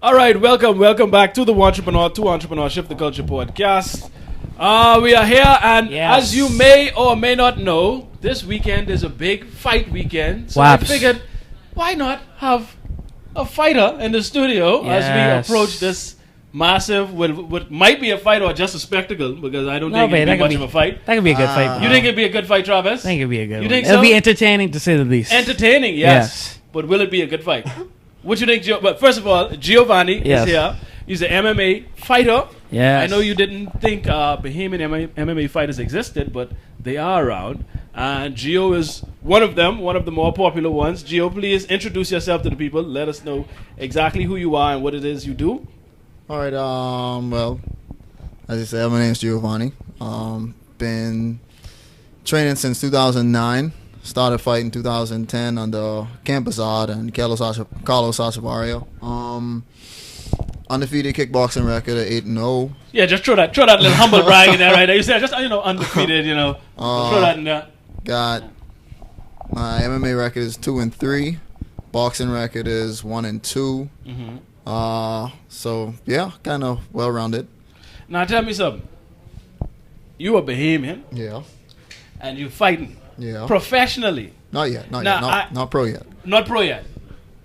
All right, welcome back to the Entrepreneur, to Entrepreneurship, the Culture Podcast. We are here, and as you may or may not know, this weekend is a big fight weekend. So I figured, why not have a fighter in the studio as we approach this massive, what might be a fight or just a spectacle, because I don't think it'd be much of a fight. That could be a good fight. You think it'd be a good fight, Travis? I think it'd be a good You one. think It'll so? be entertaining, to say the least. Entertaining, yes. But will it be a good fight? What you think, But first of all, Giovanni is here. He's an MMA fighter. Yes. I know you didn't think Bahamian MMA fighters existed, but they are around. And Gio is one of them, one of the more popular ones. Gio, please introduce yourself to the people. Let us know exactly who you are and what it is you do. All right. Well, as you said, my name is Giovanni. Been training since 2009. Started fighting 2010 under Campazad and Carlos Achavarria. Undefeated kickboxing record at 8-0. Yeah, just throw that little humble brag in there right there. You said just undefeated. Throw that in there. Got my MMA record is 2-3. Boxing record is 1-2. So yeah, kind of well rounded. Now tell me something. You a Bahamian. Yeah. And you fighting. Yeah. Professionally. Not yet. Not pro yet. Not pro yet.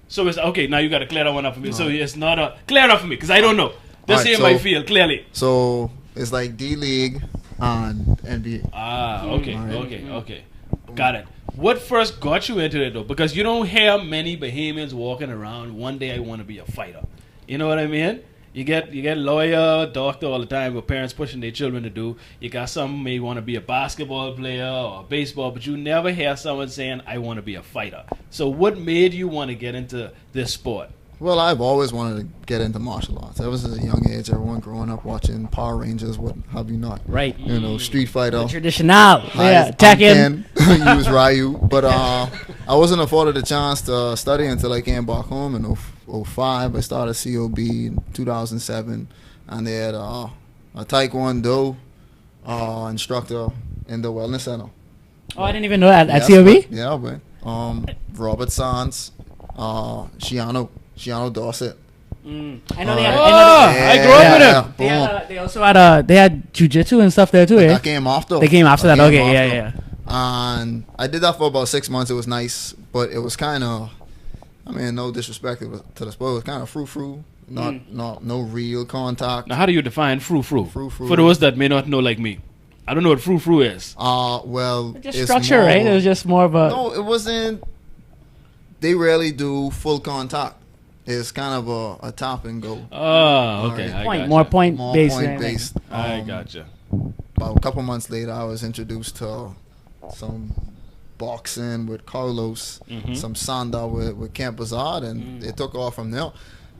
So it's okay. Now you got to clear that one up for me. No. So it's not a clear enough for me because I don't know. This here might feel clearly. So it's like D League and NBA. Okay. Got it. What first got you into it though? Because you don't hear many Bahamians walking around. One day I want to be a fighter. You know what I mean? You get lawyer, doctor all the time with parents pushing their children to do. You got some may want to be a basketball player or a baseball, but you never hear someone saying, I want to be a fighter. So what made you want to get into this sport? Well, I've always wanted to get into martial arts. Ever since a young age, everyone growing up watching Power Rangers, what have you not? Right. You know, Street Fighter. The traditional. Yeah, Tekken. Use Ryu. But I wasn't afforded a chance to study until I came back home in 2005. I started COB in 2007. And they had a Taekwondo instructor in the Wellness Center. Oh, I didn't even know that. At COB? Yeah, but Robert Sands, Shiano Dorset. I know they had. I grew up with him. They also had they had jiu-jitsu and stuff there too, eh? That came after. They came after that. Okay, yeah. And I did that for about 6 months. It was nice, but it was kind of, I mean, no disrespect to the sport. It was kind of frou-frou. No real contact. Now, how do you define frou-frou? Frou-frou. For those that may not know like me. I don't know what frou-frou is. Well, Just it's structure, right? It was just more of a... No, it wasn't. They rarely do full contact. It's kind of a tap and go. Oh, okay. More point-based. Based. I gotcha. About a couple months later, I was introduced to some boxing with Carlos, some Sanda with Campazad, and it took off from there.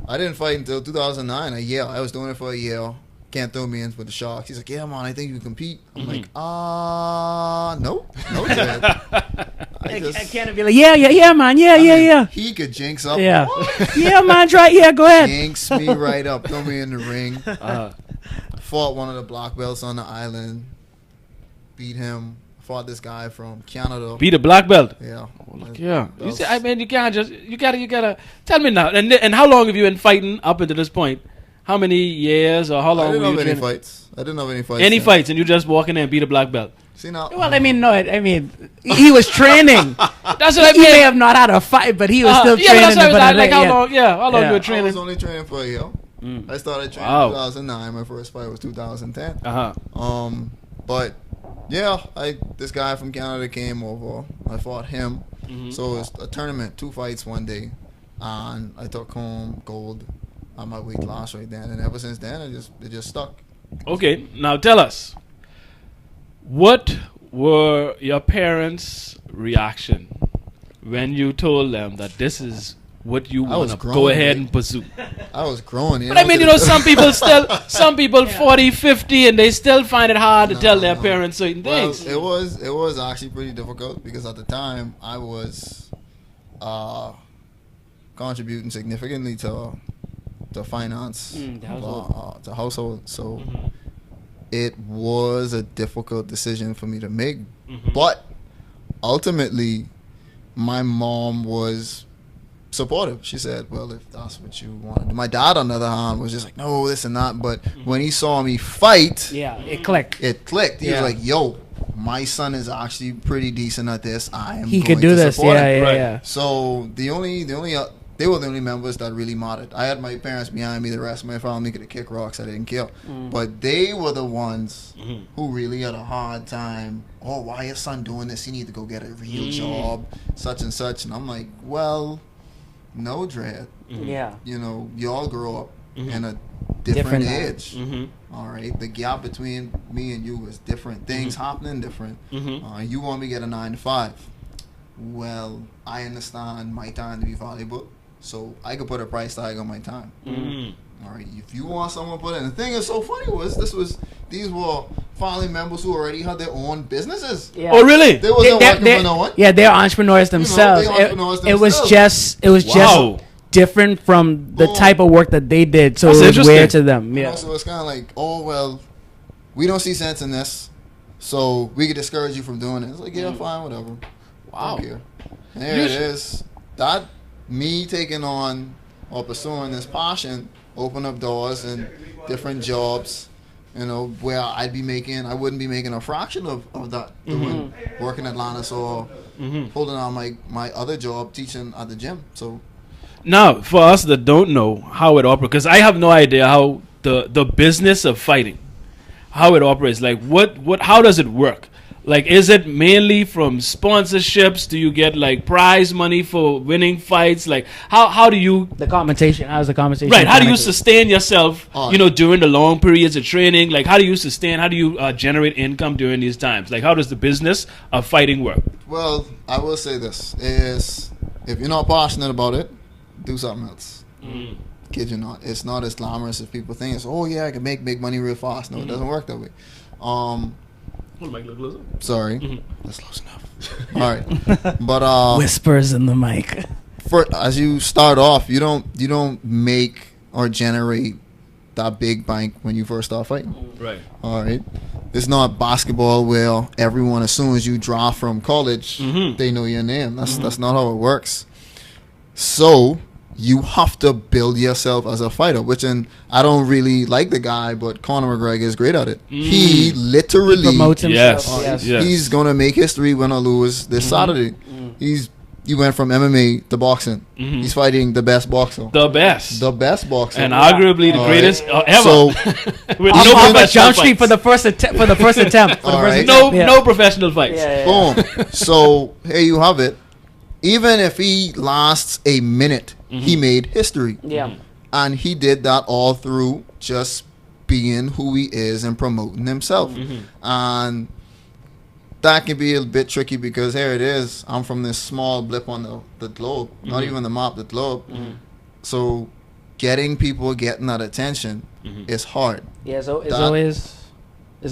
I didn't fight until 2009, a year. I was doing it for a year. Can't throw me in with the Sharks. He's like, yeah, man, I think you can compete. I'm like, no, Ted. I can't be like, yeah, man, yeah. He could jinx up. Yeah, yeah, man, try. Yeah, go ahead. Jinx me right up. Throw me in the ring. Fought one of the black belts on the island. Beat him. Fought this guy from Canada. Beat a black belt. Yeah. Yeah. You see, I mean, you gotta tell me now. And how long have you been fighting up until this point? How many years or how long? I didn't were you have any fights. Any fights, and you just walk in there and beat a black belt. See now. Well, I mean, he was training. That's what I mean. He may have not had a fight, but he was still training. Yeah, that's what I was like. How long? Yeah, how long you were I training? was only training for a year. I started training in 2009. My first fight was 2010. But yeah, this guy from Canada came over. I fought him. So it was a tournament, 2 fights one day, and I took home gold on my weight loss right then. And ever since then, it just stuck. Okay, now tell us, what were your parents' reaction when you told them that this is what you want to go ahead and pursue? I was growing. But I mean, some people 40, 50, and they still find it hard to tell their parents certain things. It was actually pretty difficult because at the time I was contributing significantly to finance, to household. So it was a difficult decision for me to make. But ultimately, my mom was supportive. She said, well, if that's what you want. My dad, on the other hand, was just like, no, this and that. But when he saw me fight, it clicked. He was like, yo, my son is actually pretty decent at this. He could do this. Yeah. So they were the only members that really mattered. I had my parents behind me. The rest of my family could have kicked rocks. I didn't care. But they were the ones who really had a hard time. Oh, why your son doing this? He need to go get a real job, such and such. And I'm like, well, no, Dre. Yeah. You know, y'all grow up in a different age. All right, the gap between me and you is different. Things happening different. You want me to get a 9 to 5. Well, I understand my time to be valuable, so I could put a price tag on my time. All right, if you want someone to put in, the thing is so funny these were family members who already had their own businesses. Yeah. Oh, really? They wasn't working for no one. Yeah, they're entrepreneurs themselves. It was just different from the type of work that they did, so it was weird to them. Yeah. So it's kind of like, oh well, we don't see sense in this, so we could discourage you from doing it. It's like, yeah, fine, whatever. Wow. And there it is. That me taking on or pursuing this passion opened up doors and different jobs, you know, where I wouldn't be making a fraction of that doing working at Lannis or holding on my other job teaching at the gym. So now, for us that don't know how it operates, because I have no idea how the business of fighting, how it operates. Like, how does it work? Like, is it mainly from sponsorships? Do you get like prize money for winning fights? Like, how do you how's the compensation? Right, how do you sustain yourself? During the long periods of training. Like, how do you generate income during these times? Like, how does the business of fighting work? Well, I will say this is, if you're not passionate about it, do something else. Kid you not. It's not as glamorous as people think. It's, oh yeah, I can make big money real fast. No, it doesn't work that way. Sorry. That's close enough. All right. But whispers in the mic. As you start off, you don't make or generate that big bank when you first start fighting. Right. All right. It's not basketball where everyone, as soon as you draw from college, they know your name. That's not how it works. So you have to build yourself as a fighter, I don't really like the guy, but Conor McGregor is great at it. He literally promotes himself. Yes. He's going to make history, win or lose, this Saturday. He went from MMA to boxing. He's fighting the best boxer. The best boxer. And arguably the greatest ever. So, with no professional jump street for the first attempt. No professional fights. Boom. So, here you have it. Even if he lasts a minute, he made history. Yeah. And he did that all through just being who he is and promoting himself. And that can be a bit tricky because here it is. I'm from this small blip on the globe. Not even the map, the globe. So getting that attention is hard. Yeah, so it's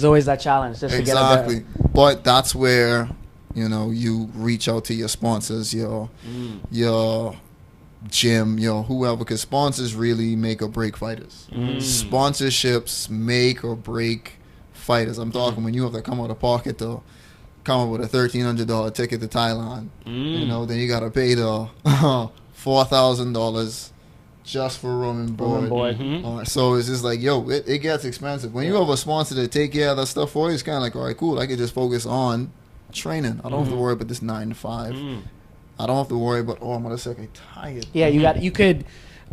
always that challenge. Just exactly. But that's where, you reach out to your sponsors, your gym, whoever, because sponsors really make or break fighters. Sponsorships make or break fighters. I'm talking when you have to come out of pocket to come up with a $1,300 ticket to Thailand. Then you got to pay the $4,000 just for room and board. So it's just like, it gets expensive. When you have a sponsor to take care of that stuff for you, it's kind of like, all right, cool, I can just focus on training. I don't have to worry about this 9 to 5. I don't have to worry about, I'm going to say I'm tired. Yeah, you could,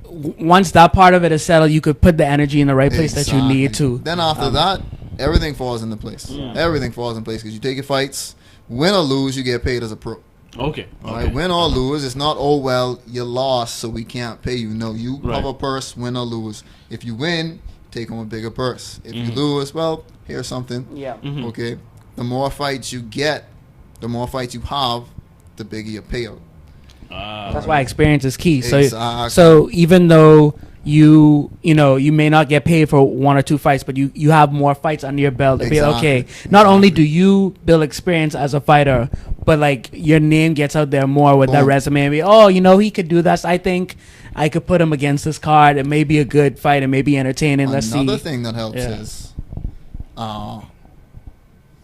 once that part of it is settled, you could put the energy in the right place that you need to. Then after that, everything falls into place. Everything falls in place because you take your fights, win or lose, you get paid as a pro. Okay. All right, win or lose, it's not, you lost, so we can't pay you. No, you have a purse, win or lose. If you win, take home a bigger purse. If you lose, here's something. Yeah. Okay. The more fights you get, the more fights you have, the bigger your payout. That's why experience is key. Exactly. So even though you may not get paid for 1 or 2 fights, but you have more fights under your belt. Okay, not only do you build experience as a fighter, but like your name gets out there more with that resume. He could do this. I think I could put him against this card. It may be a good fight. It may be entertaining. Let's see. Another thing that helps is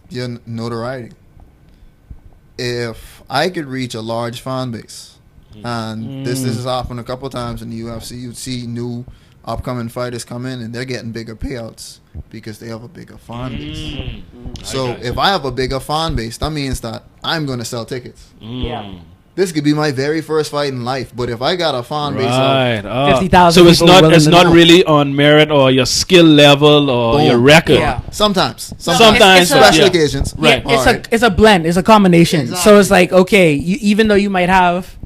your notoriety. If I could reach a large fan base And this has happened a couple times in the UFC. You'd see new upcoming fighters come in, and they're getting bigger payouts because they have a bigger fan base. So if I have a bigger fan base, that means that I'm going to sell tickets. Yeah. This could be my very first fight in life, but if I got a fan base Right. 50,000 So it's people willing it's to not know. really on merit or your skill level or Boom. your record. Yeah. sometimes Sometimes, special yeah. occasions, Right. Yeah, Alright. it's a blend. It's a combination. So Exactly. it's like, okay, even though you might have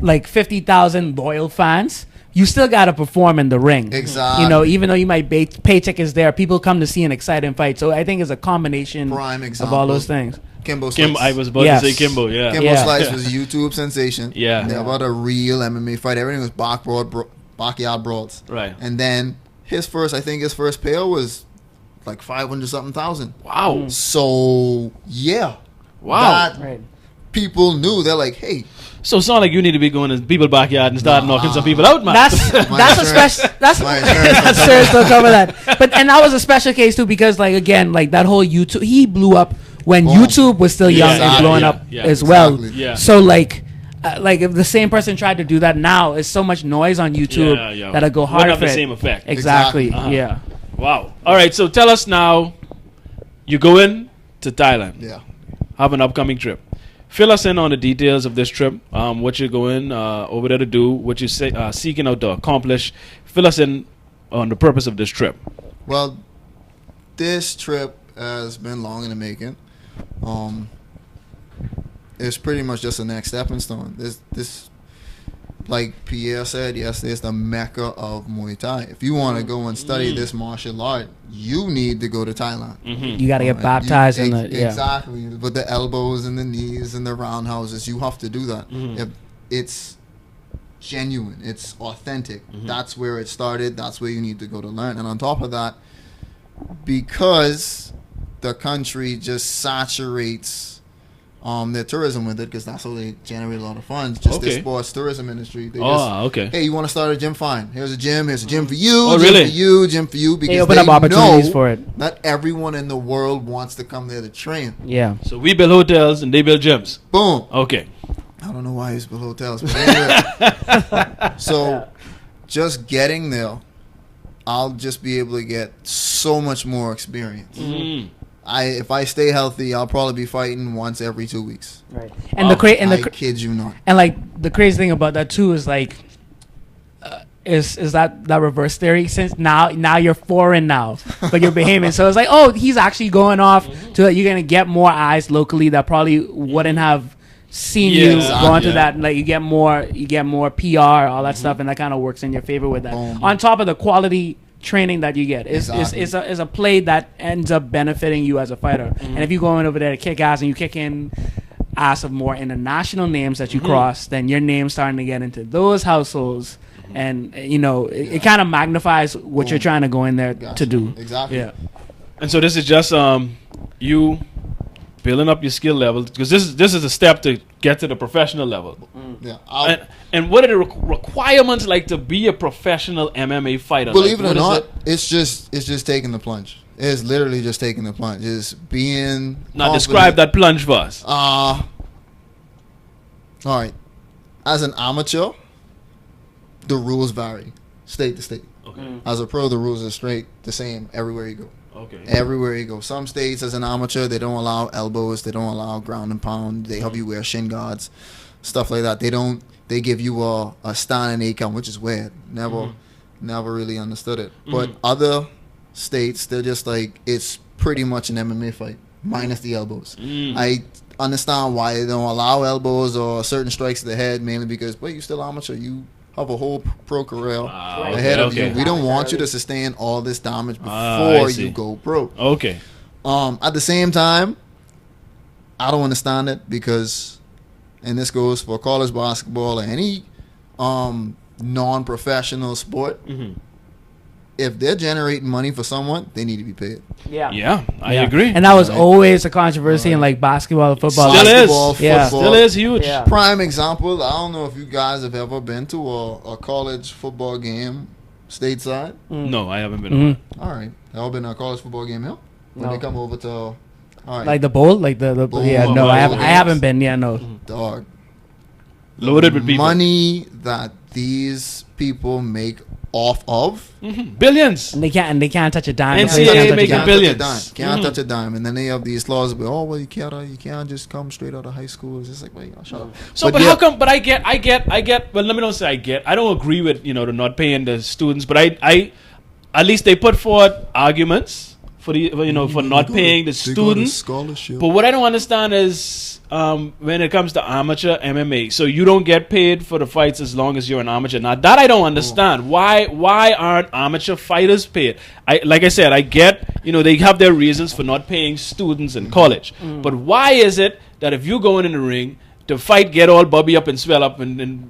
like 50,000 loyal fans, you still got to perform in the ring. Exactly. You know, even though you might pay tickets there, people come to see an exciting fight. So I think it's a combination Prime of example. all those things. Kimbo Slice. I was about Yes. to say Kimbo. Yeah. Kimbo Yeah. Slice was a YouTube sensation. Yeah. Never a real MMA fight. Everything was backyard brawls. Right. And then his first payout was like 500-something thousand. Wow. So yeah, Wow. that Right. people knew. They're like, hey, So it's not like you need to be going to people's backyard and start knocking some people out, man. That's a insurance- special. That's my insurance that's sure still cover that. But and that was a special case too because like again like that whole YouTube he blew up when Boom. YouTube was still young Exactly. and blowing Yeah, up yeah, as well. exactly. Yeah. So like if the same person tried to do that now, it's so much noise on YouTube that'll go Wouldn't hard have for the it. same effect. Exactly. Exactly. Yeah. Wow. All right. So tell us now. You go in to Thailand. yeah. Have an upcoming trip. Fill us in on the details of this trip. What you're going over there to do. What you're seeking out to accomplish. Fill us in on the purpose of this trip. Well, this trip has been long in the making. It's pretty much just a next stepping stone. This, like Pierre said yesterday, it's the mecca of Muay Thai. If you want to go and study this martial art, you need to go to Thailand. You got to get baptized in the Exactly. With the elbows and the knees and the roundhouses, you have to do that. If it's genuine, it's authentic. That's where it started. That's where you need to go to learn. And on top of that, because the country just saturates their tourism with it, because that's how they generate a lot of funds. Just Okay. their sports tourism industry. They Okay. hey, you want to start a gym? Fine. Here's a gym. Here's a gym for you. Oh, gym really? For you. Gym for you. Because They open up opportunities know for it. not everyone in the world wants to come there to train. Yeah. So we build hotels and they build gyms. Boom. Okay. I don't know why he's built hotels, but anyway. So, just getting there, I'll just be able to get so much more experience. If I stay healthy, I'll probably be fighting once every 2 weeks. Right. And the I kid you not. And like the crazy thing about that too is like, is that reverse theory? Since now you're foreign now, but you're Bahamian, so it's like, oh, he's actually going off to you're gonna get more eyes locally that probably wouldn't have seen Yeah, you exactly. going to Yeah. that. Like you get more PR, all that stuff, and that kind of works in your favor with that. On top of the quality training that you get, is a play that ends up benefiting you as a fighter. And if you go in over there to kick ass and you kick in ass of more international names that you cross, then your name's starting to get into those households, and it kind of magnifies what you're trying to go in there to do. Exactly. Yeah. And so this is just you building up your skill level, because this is a step to get to the professional level. Yeah. And what are the requirements like to be a professional MMA fighter? Believe Like, it or what not, is it's just taking the plunge. It's literally just taking the plunge. It's being Now describe that plunge for us. All right. As an amateur, the rules vary state to state. Okay. As a pro, the rules are straight the same everywhere you go. Okay. Everywhere you go. Some states, as an amateur, they don't allow elbows. They don't allow ground and pound. They have you wear shin guards, stuff like that. They give you a standing 8 count, which is weird. Never really understood it. But other states, they're just like, it's pretty much an MMA fight, minus the elbows. I understand why they don't allow elbows or certain strikes to the head, mainly because, well, you're still amateur. You have a whole pro career ahead of you. We don't want you to sustain all this damage before you go pro. Okay. At the same time, I don't understand it because, and this goes for college basketball or any non-professional sport, if they're generating money for someone, they need to be paid. Yeah, I agree. And that was always a controversy in like basketball and football. Still is. Basketball, Yeah. football. Still is huge. Yeah. Prime example, I don't know if you guys have ever been to a college football game stateside. No, I haven't been on. All right. Ever been to a college football game here? When No. they come over to, all right. Like the bowl, like the Bowl, yeah. bowl, No, I bowl haven't games. been. Yeah, no. Dog. Loaded with people. money that these people make off of. Billions. And they can't touch a dime. NCAA They can't touch a making dime. billions. Can't touch a dime. And then they have these laws where, oh, well, you can't just come straight out of high school. It's just like, wait, shut up. So, but how come? But I get. Well, let me not say I get. I don't agree with the not paying the students, but I at least they put forward arguments for for not paying the students. Scholarship. But what I don't understand is when it comes to amateur MMA, so you don't get paid for the fights as long as you're an amateur. Now that I don't understand. Why aren't amateur fighters paid? Like I said, I get they have their reasons for not paying students in college. But why is it that if you go in the ring, the fight get all bubby up and swell up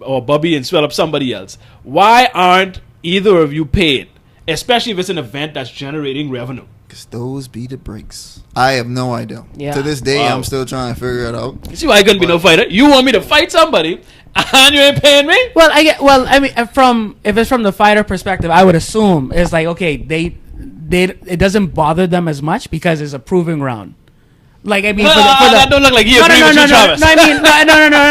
or bubby and swell up somebody else? Why aren't either of you paid? Especially if it's an event that's generating revenue. Because those be the breaks. I have no idea. Yeah. To this day, Wow. I'm still trying to figure it out. You see why I couldn't be no fighter? You want me to fight somebody and you ain't paying me? Well, I mean, if it's from the fighter perspective, I would assume it's like, okay, they it doesn't bother them as much because it's a proving round. Like, I mean, that don't look like you agree with you, Travis. No, I mean,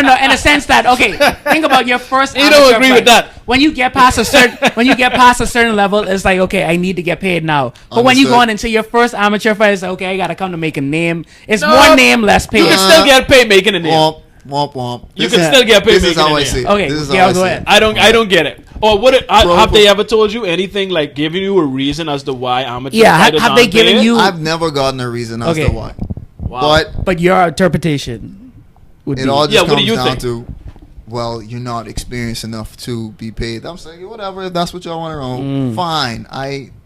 no. In a sense that, okay, think about your first. You don't agree with that. When you get past a certain level, it's like, okay, I need to get paid now. But when you Understood. go on into your first amateur fight, it's like, okay, I gotta come to make a name. It's No. more name, less pay. You can still get paid making a name. Womp, womp, womp. You This can is- still get paid This is making how a I name. see it. Okay, This is yeah, how I go see ahead. it. I don't get it. Or have Bro, they ever told you anything, like giving you a reason as to why amateur Yeah, fighters have they aren't given paid? you? I've never gotten a reason as Okay. to why. Wow. But your interpretation would It be. all just Yeah, what do comes you down think? to, well, you're not experienced enough to be paid. I'm saying, whatever, if that's what y'all want to run, fine.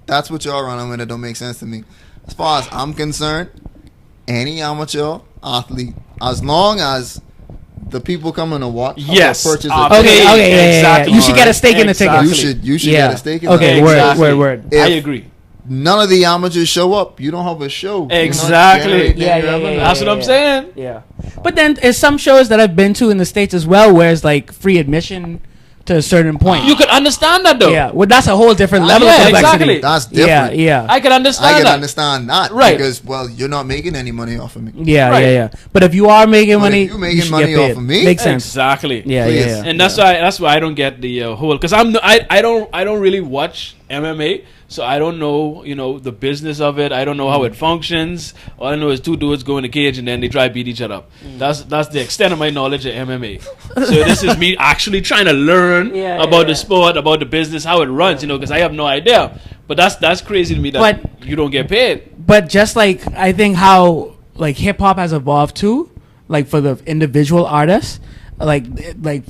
That's what y'all running with. It don't make sense to me. As far as I'm concerned, any amateur athlete, as long as the people coming to watch, Yes. purchase a Okay, ticket, Okay, exactly. You should get a stake in the Exactly. ticket. you should Yeah. get a stake in Okay, that. word, Exactly. word. If I agree. none of the amateurs show up, you don't have a show. You're not Exactly. generating Yeah, any yeah, revenue. yeah, That's what I'm saying. Yeah. But then there's some shows that I've been to in the States as well where it's like free admission to a certain point. You could understand that though. Yeah. Well, that's a whole different level yeah, of complexity. exactly. That's Yeah, different. yeah. I can understand I can that. understand that. Right. Because, well, you're not making any money off of me. Yeah, Right. yeah. But if you are making But if money, you making you should money get paid. off of me? Makes sense. Exactly. Yeah, Please. yeah. And that's why I don't get the whole, because I don't really watch MMA, so I don't know the business of it. I don't know how it functions. All I know is two dudes go in the cage and then they try to beat each other up. That's the extent of my knowledge of MMA. So this is me actually trying to learn Yeah, about yeah. the sport, about the business, how it runs. Because I have no idea. But that's crazy to me that But- you don't get paid. But just like I think how like hip hop has evolved too, like for the individual artists, like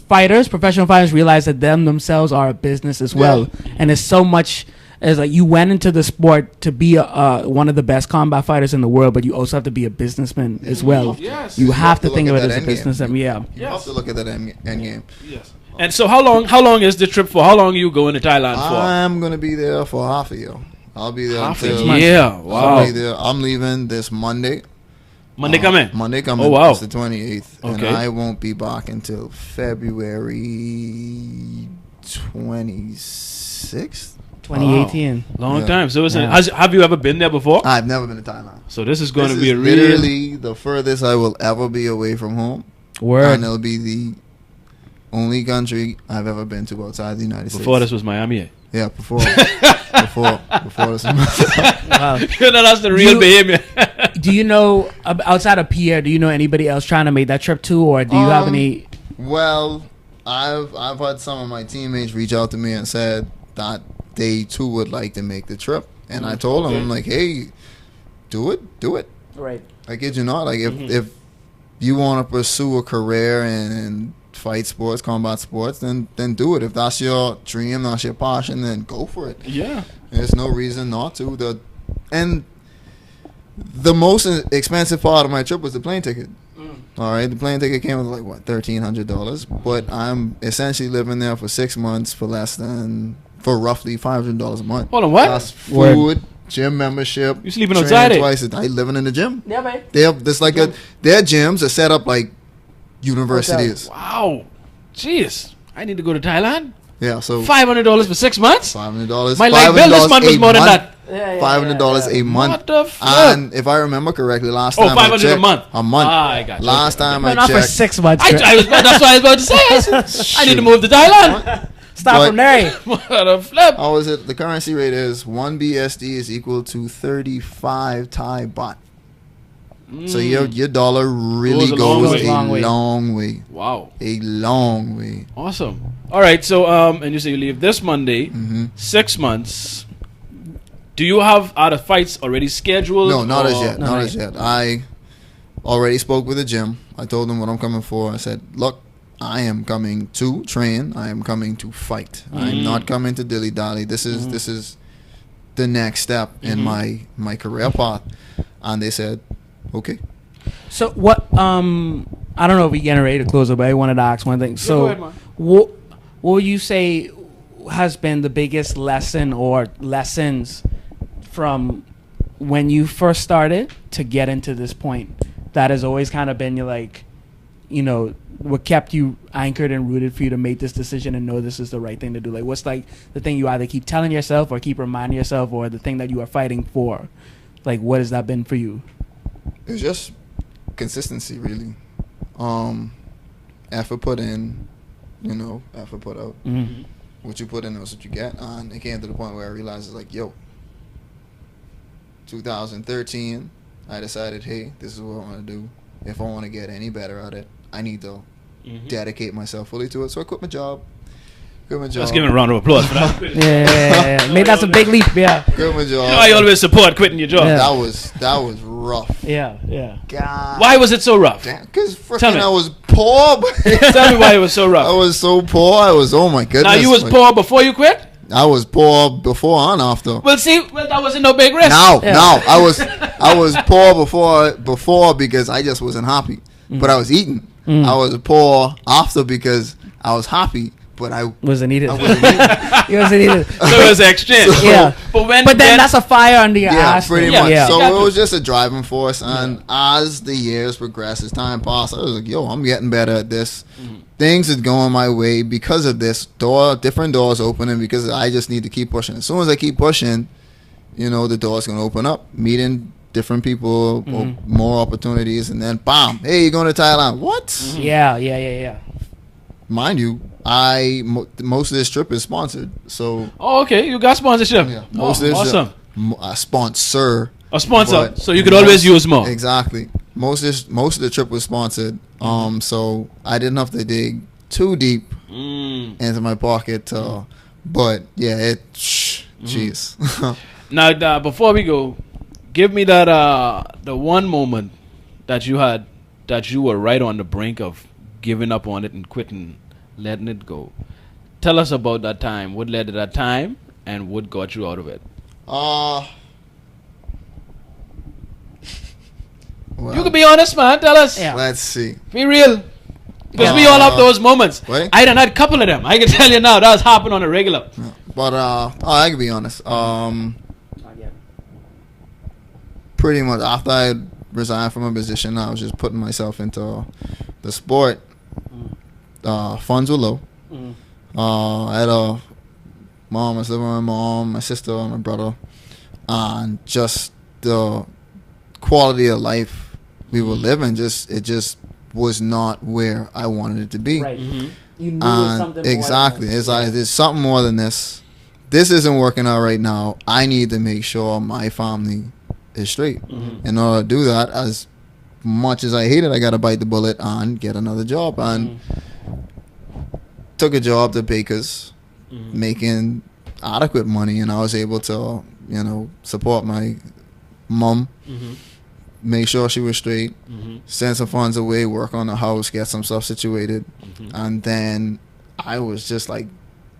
fighters, professional fighters realize that themselves are a business as well, and it's so much. It's like you went into the sport to be one of the best combat fighters in the world, but you also have to be a businessman as well. Yes. You have to look think at of it that as a end game. businessman. Yeah. You have to look at that end game. Yes. And so how long is the trip for? How long are you going to Thailand for? I'm going to be there for half a year. I'll be there Half a until... year. I'll Wow. be there. I'm leaving this Monday. Monday coming. Monday coming. Oh, wow. It's the 28th. Okay. And I won't be back until February 26th. 2018. Long Yeah. time. So Yeah. have you ever been there before? I've never been to Thailand. So this is going This to be is a real. literally the furthest I will ever be away from home. Word. And it'll be the only country I've ever been to outside the United Before States. this was Miami. Yeah, before this. Wow. That's the real You- behavior. Do you know outside of Pierre? Do you know anybody else trying to make that trip too, or do you have any? Well, I've had some of my teammates reach out to me and said that they too would like to make the trip, and I told them, I'm like, hey, do it. Right. I kid you not. Like if you want to pursue a career in fight sports, combat sports, then do it. If that's your dream, that's your passion, then go for it. Yeah. There's no reason not to. The most expensive part of my trip was the plane ticket. All right, the plane ticket came with like what, $1,300, but I'm essentially living there for 6 months for roughly $500 a month. Hold on, what? That's food, gym membership. You sleeping training outside it? twice a day. Living in the gym. Yeah, man. They have this like their gyms are set up like universities. Wow. Jeez. I need to go to Thailand. Yeah, so $500 for 6 months. $500. My light bill this month was more than that. $500 a month. What the fuck? And if I remember correctly, last time I $500 checked, a month. A month. I got you. Last time I Not for checked, 6 months. That's what I was about to say. I need to move to Thailand. Stop from there. What a flip. how is it? The currency rate is 1 BSD is equal to 35 Thai baht. So your dollar really Goes a goes long a way. long way. Wow. A long way. Awesome. All right. So, and you say you leave this Monday, 6 months. Do you have other fights already scheduled? No, not as or- yet. Not as yet. I already spoke with the gym. I told them what I'm coming for. I said, look, I am coming to train. I am coming to fight. I'm not coming to dilly dally. This is the next step in my career path. And they said, okay. So what? I don't know if we're getting ready to close it, but I wanted to ask one thing. So, go ahead, man. what would you say has been the biggest lesson or lessons from when you first started to get into this point that has always kind of been what kept you anchored and rooted for you to make this decision and know this is the right thing to do? Like, what's like the thing you either keep telling yourself or keep reminding yourself, or the thing that you are fighting for? Like, what has that been for you? It's just consistency, really. Effort put in, effort put out. Mm-hmm. What you put in is what you get. And it came to the point where I realized, it's like, 2013, I decided, hey, this is what I want to do. If I want to get any better at it, I need to dedicate myself fully to it. So I quit my job. Let's give him a round of applause for that. Yeah. Maybe that's a big leap. Yeah. Quit my job. I always support quitting your job. Yeah. That was rough. Yeah. God. Why was it so rough? Because Tell me. I was poor. Tell me why it was so rough. I was so poor. Oh my goodness. Now, you was Like, poor before you quit? I was poor before and after. Well, that wasn't no big risk. No, I was poor before because I just wasn't happy. But I was eating. I was poor after because I was happy, but I Wasn't needed. wasn't eating. It wasn't needed. So it was exchange. Yeah. But Then that's a fire under your Yeah, ass. pretty though. much. Yeah. So Exactly. it was just a driving force, and as the years progressed, as time passed, I was like, I'm getting better at this. Things are going my way because of this. Different doors opening because I just need to keep pushing. As soon as I keep pushing, the door's going to open up, meeting different people, more opportunities, and then bam, hey, you're going to Thailand. What? Yeah. Mind you, most of this trip is sponsored. So Oh, okay. You got sponsorship. yeah, Oh, most of this awesome. a sponsor. A sponsor. But So you could always use more. Exactly. Most of the trip was sponsored. So I didn't have to dig too deep into my pocket. But yeah, jeez. Now, before we go, give me that the one moment that you had that you were right on the brink of giving up on it and quitting, letting it go. Tell us about that time. What led to that time, and what got you out of it? Well, You can be honest, man. Tell us. Yeah. let's see. Be real. Because we all have those moments. Wait. I done had a couple of them. I can tell you now. That's happening on a regular. But I can be honest. Pretty much after I resigned from my position, I was just putting myself into the sport. Funds were low. I had a mom. I was living with my mom, my sister, and my brother, and just the quality of life we were living. It just was not where I wanted it to be. Right. You knew it was And something more exactly, than this. it's like there's something more than this. This isn't working out right now. I need to make sure my family is straight. In order to do that, as much as I hate it, I gotta bite the bullet and get another job. And took a job at Baker's, making adequate money, and I was able to, support my mom, make sure she was straight, send some funds away, work on the house, get some stuff situated, and then I was just like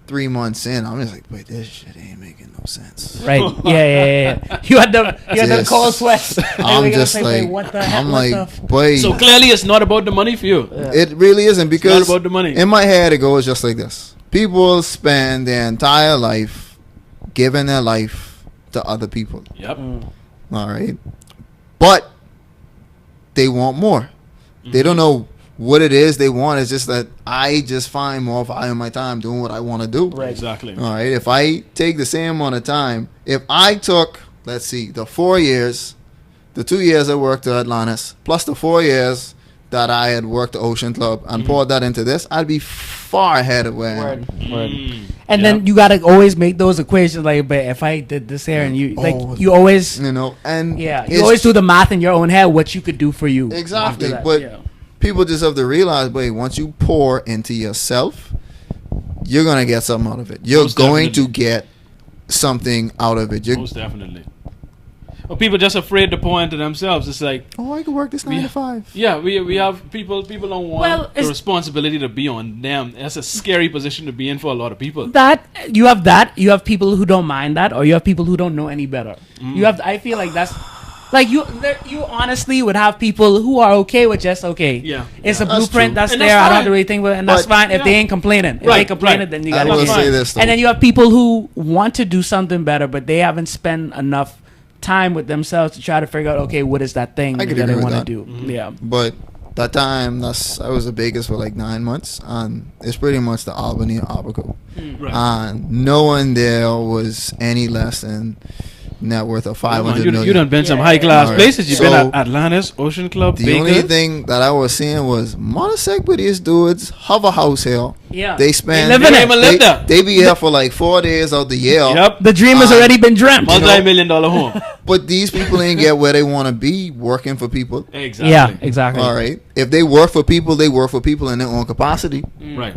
3 months in, I'm just like, wait, this shit ain't making no sense. Right. Yeah. You had the cold sweats. I'm just like, boy, So clearly, it's not about the money for you. it really isn't, because It's not about the money. in my head it goes just like this. People spend their entire life giving their life to other people. Yep. All right. But they want more. They don't know what it is they want is just that I just find more value in my time doing what I want to do. Right. Exactly. All right. If I take the same amount of time, if I took, let's see, the 4 years, the 2 years I worked at Atlantis, plus the 4 years that I had worked at Ocean Club and poured that into this, I'd be far ahead of where I am. And then you gotta always make those equations like, but if I did this here and you like, you always, You know, and you always do the math in your own head what you could do for you. exactly. after that. But people just have to realize, wait, once you pour into yourself, you're gonna get something out of it. You're Most going definitely. to get something out of it. Most definitely. Well, people just afraid to pour into themselves. It's like, Oh, I can work this 9 to 5. yeah, we have people don't want Well, the it's- responsibility to be on them. That's a scary position to be in for a lot of people. That you have people who don't mind that, or you have people who don't know any better. I feel like that's like you honestly would have people who are okay with just okay. Yeah. It's a That's blueprint true. that's And there. that's I don't fine. have to really think about it, and that's But- fine if they ain't complaining. If they Right, complaining, right. then you I gotta will be say fine. this, though. And then you have people who want to do something better, but they haven't spent enough time with themselves to try to figure out, okay, what is that thing I that could they agree want to with do? Yeah. But that time, I was in Vegas for like 9 months, and it's pretty much the Albany or Abaco. Right. And no one there was any less than net worth of 500 million. You done been some high class Alright. places. You've So- been at Atlantis, Ocean Club, The Vegas. only thing that I was seeing was Montesec with these dudes have a house here. Yeah. They spend. They live in it. They live there. They be here for like 4 days out the year. Yep. The dream has already been dreamt. Multi-million-dollar home. But these people ain't get where they want to be working for people. Exactly. Yeah, exactly. All right. If they work for people, they work for people in their own capacity. Right.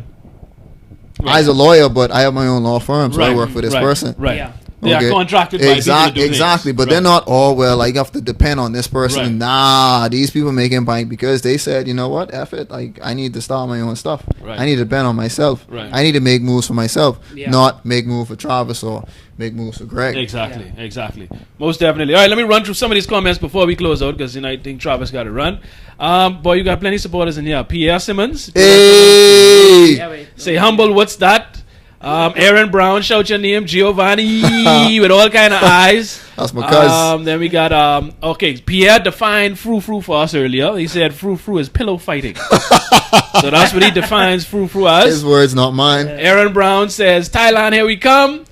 I was a lawyer, but I have my own law firm, so I work for this right, person. Right. Yeah. They are contracted by people to do Exactly, things. but they're not all well. Like you have to depend on this person. Right. Nah, these people making bank because they said, you know what, F it. Like I need to start my own stuff. Right. I need to depend on myself. Right. I need to make moves for myself, Yeah. not make moves for Travis or make moves for Greg. Exactly, exactly. Most definitely. All right, let me run through some of these comments before we close out because I think Travis got to run. Boy, you got plenty of supporters in here. Pierre Simmons. Hey, Yeah, wait. Say humble, what's that? Aaron Brown, shout your name. Giovanni with all kind of eyes. that's my cousin. Then we got okay, Pierre defined frou for us earlier. He said frou is pillow fighting. So that's what he defines frou as. His words, not mine. Aaron Brown says, Thailand, here we come.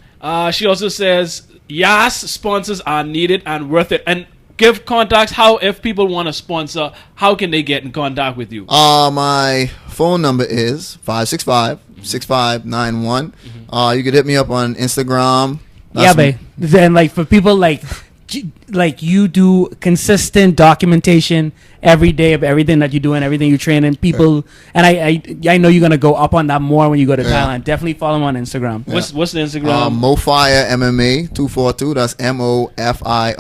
She also says, yes, sponsors are needed and worth it. And give contacts. How, if people want to sponsor, how can they get in contact with you? My phone number is 565-6591. You could hit me up on Instagram. Yeah, babe. Then like for people like you do consistent documentation every day of everything that you do and everything you train and people and I know you're gonna go up on that more when you go to Thailand. Definitely follow him on Instagram. What's the Instagram? Mofire MMA 242. That's MOFIRE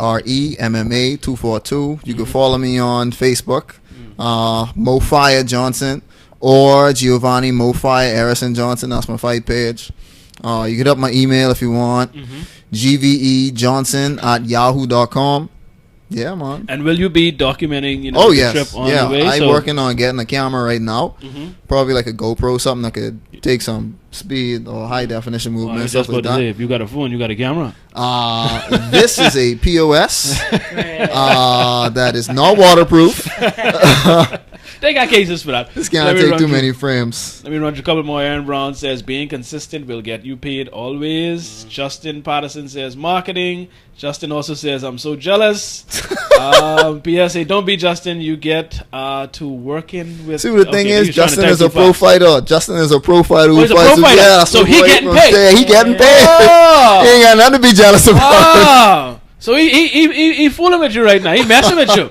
MMA 242. You can follow me on Facebook, Mofire Johnson, or Giovanni Mofire Harrison Johnson. That's my fight page. You can hit up my email if you want. GVEJohnson@yahoo.com. Yeah, man. And will you be documenting, Oh the yes, trip on yeah. the way? I'm working on getting a camera right now. Probably like a GoPro, something that could take some speed or high definition movement and stuff like to say, that. if you got a phone, you got a camera. This is a POS that is not waterproof. They got cases for that. This Let can't me take run too through- many frames. Let me run through a couple more. Aaron Brown says, being consistent will get you paid always. Justin Patterson says, marketing. Justin also says, I'm so jealous. PSA, don't be Justin. You get to working with... See, what the thing is, he's trying to Justin type is a too pro fast. fighter. Justin is a pro fighter who he's a fights. pro fighter. Yeah, that's So what he boy getting from paid. there. He getting paid. Oh! He ain't got nothing to be jealous about. Ah! So he fooling with you right now. He messing with you.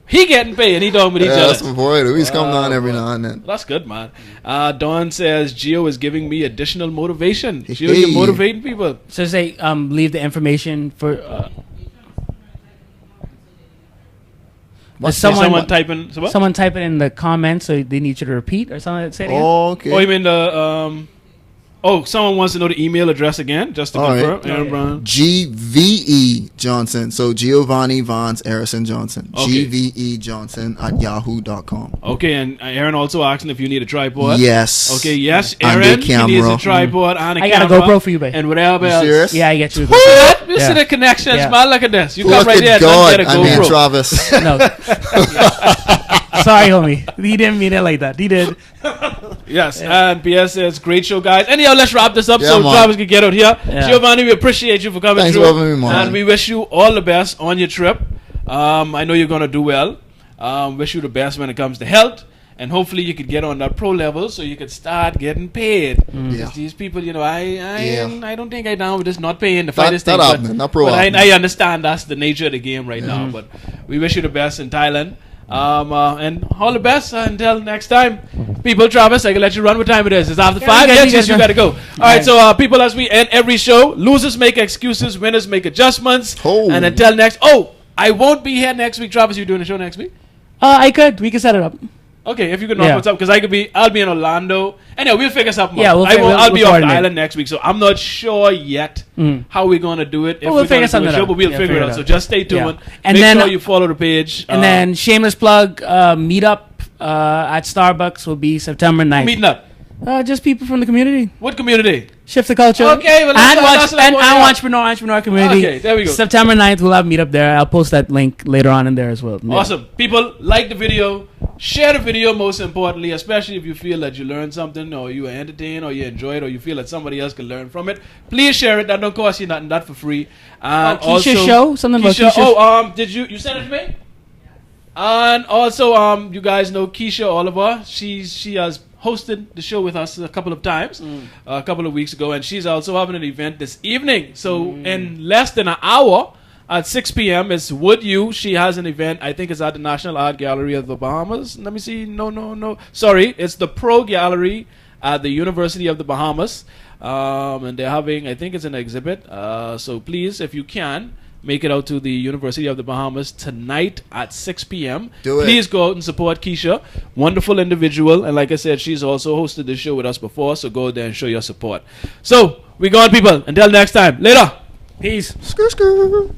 He getting paid and he doing with each Yeah, other. that's my boy. He's come down every now and then. That's good, man. Don says, Gio is giving me additional motivation. Gio, Hey. you're motivating people. So say leave the information for Someone typing... So what? someone type it in the comments so they need you to repeat or something. Say it again. Okay. Oh, you mean the... someone wants to know the email address again, just to All right. confirm. Aaron Brown. GVE Johnson. So Giovanni Vance Harrison Johnson. Okay. GVE Johnson @yahoo.com. Okay, and Aaron also asking if you need a tripod. Yes. Okay, yes, And a Aaron, he needs a camera. tripod and a I got a camera. GoPro for you, babe. And whatever You else. serious? Yeah, I get you. What? You Yeah. see the connections, Yeah. man. Look at this. You Look come right at there God. and get a I mean, GoPro. Travis. No. Sorry, homie. He didn't mean it like that. He did. Yes, and PS says, great show, guys. Anyhow, let's wrap this up Yeah, so man. Travis can get out here. Yeah. Giovanni, we appreciate you for coming Thanks through. for having me, man. And we wish you all the best on your trip. I know you're going to do well. Wish you the best when it comes to health. And hopefully you could get on that pro level so you could start getting paid. Yeah. Because these people, you know, I Yeah. don't think I down with this not paying the fighters That thing. happening, not pro but happening. I understand that's the nature of the game right now. But we wish you the best in Thailand. And all the best until next time. People, Travis, I can let you run. What time it is? It's after 5? Yes, you got to go. All right, so people, as we end every show, losers make excuses, winners make adjustments. Oh. And until next, I won't be here next week. Travis, you doing the show next week? I could. We could set it up. Okay, if you could knock Yeah. what's up, because I'll be in Orlando. Anyway, we'll figure something Yeah, out. we'll I'll be off the coordinate. island next week, so I'm not sure yet how we're gonna do it. If Well, we're we'll figure gonna do a something show, out. but we'll Yeah, figure it figure out. it So out. just stay tuned. Yeah. And Make then- sure you follow the page. And then shameless plug, meetup at Starbucks will be September 9th. meeting up. Just people from the community. What community? Shift the culture. Okay, well, that's and what I want. entrepreneur community. Okay, there we go. September 9th, we'll have meetup there. I'll post that link later on in there as well. Yeah. Awesome. People, like the video. Share the video, most importantly, especially if you feel that you learned something or you were entertained or you enjoyed or you feel that somebody else can learn from it. Please share it. That don't cost you nothing. That for free. And Keisha show? Something about Keisha? Did you send it to me? And also, you guys know Keisha Oliver. She has hosted the show with us a couple of times, a couple of weeks ago, and she's also having an event this evening. So in less than an hour, at 6 p.m. it's Would You. She has an event. I think it's at the National Art Gallery of the Bahamas. Let me see. No. Sorry, it's the Pro Gallery at the University of the Bahamas. And they're having, I think it's an exhibit. So please, if you can, make it out to the University of the Bahamas tonight at 6 p.m. Do it. Please go out and support Keisha. Wonderful individual. And like I said, she's also hosted this show with us before. So go there and show your support. So, we gone, people. Until next time. Later. Peace. Skr, skr.